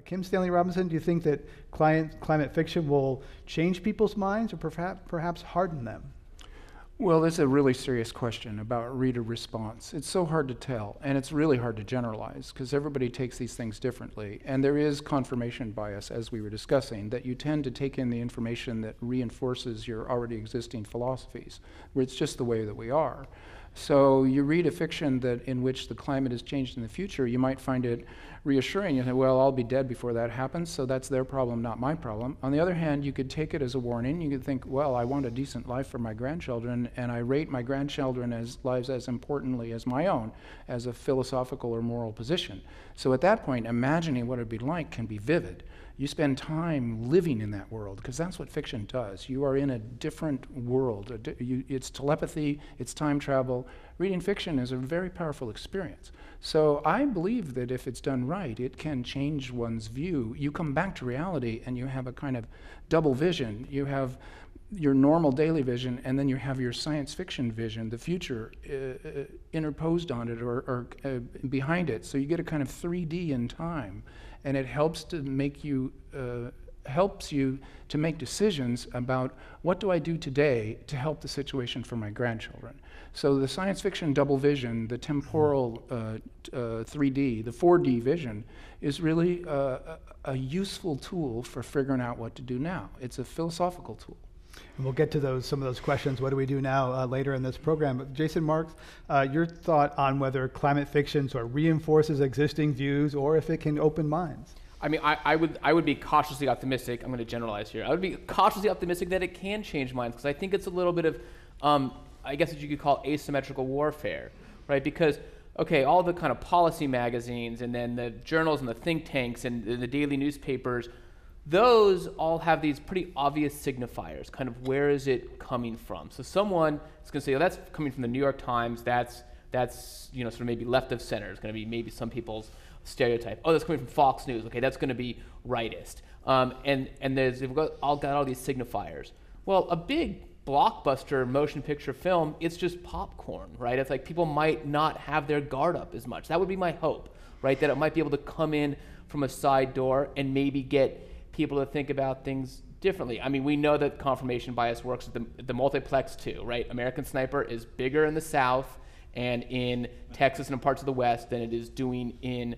Kim Stanley Robinson, do you think that climate fiction will change people's minds or perhaps harden them? Well, that's a really serious question about reader response. It's so hard to tell, and it's really hard to generalize because everybody takes these things differently. And there is confirmation bias, as we were discussing, that you tend to take in the information that reinforces your already existing philosophies, where it's just the way that we are. So you read a fiction that in which the climate has changed in the future, you might find it reassuring. You say, well, I'll be dead before that happens, so that's their problem, not my problem. On the other hand, you could take it as a warning. You could think, well, I want a decent life for my grandchildren, and I rate my grandchildren's lives as importantly as my own, as a philosophical or moral position. So at that point, imagining what it would be like can be vivid. You spend time living in that world, because that's what fiction does. You are in a different world. It's telepathy, it's time travel. Reading fiction is a very powerful experience. So I believe that if it's done right, it can change one's view. You come back to reality and you have a kind of double vision. You have your normal daily vision, and then you have your science fiction vision, the future interposed on it or behind it. So you get a kind of 3D in time, and it helps to make you to make decisions about what do I do today to help the situation for my grandchildren. So the science fiction double vision, the temporal 3D, the 4D vision is really a useful tool for figuring out what to do now. It's a philosophical tool. And we'll get to some of those questions, what do we do now, later in this program. But Jason Marks, your thought on whether climate fiction sort of reinforces existing views or if it can open minds? I mean, I would be cautiously optimistic. I'm going to generalize here. I would be cautiously optimistic that it can change minds, because I think it's a little bit of, I guess what you could call asymmetrical warfare, right? Because, okay, all the kind of policy magazines and then the journals and the think tanks and the daily newspapers, those all have these pretty obvious signifiers, kind of where is it coming from. So someone is going to say, oh, that's coming from the New York Times, that's sort of maybe left of center. It's going to be maybe some people's stereotype. Oh, that's coming from Fox News. Okay, that's going to be rightist. And they've got all these signifiers. Well, a big blockbuster motion picture film, it's just popcorn, right? It's like people might not have their guard up as much. That would be my hope, right? That it might be able to come in from a side door and maybe get people to think about things differently. I mean, we know that confirmation bias works at the multiplex too, right? American Sniper is bigger in the South and in Texas and in parts of the West than it is doing in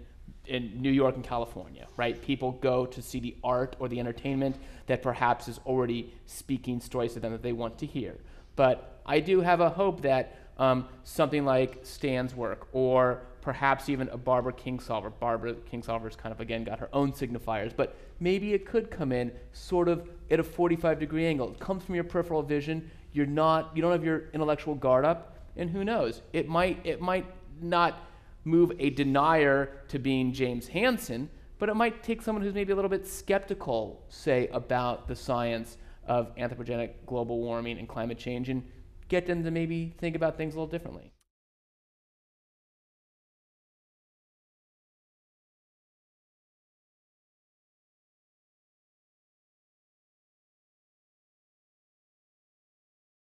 New York and California, right? People go to see the art or the entertainment that perhaps is already speaking stories to them that they want to hear. But I do have a hope that something like Stan's work, or perhaps even a Barbara Kingsolver. Barbara Kingsolver's kind of, again, got her own signifiers, but maybe it could come in sort of at a 45-degree angle. It comes from your peripheral vision. You don't have your intellectual guard up, and who knows? It might not move a denier to being James Hansen, but it might take someone who's maybe a little bit skeptical, say, about the science of anthropogenic global warming and climate change, and get them to maybe think about things a little differently.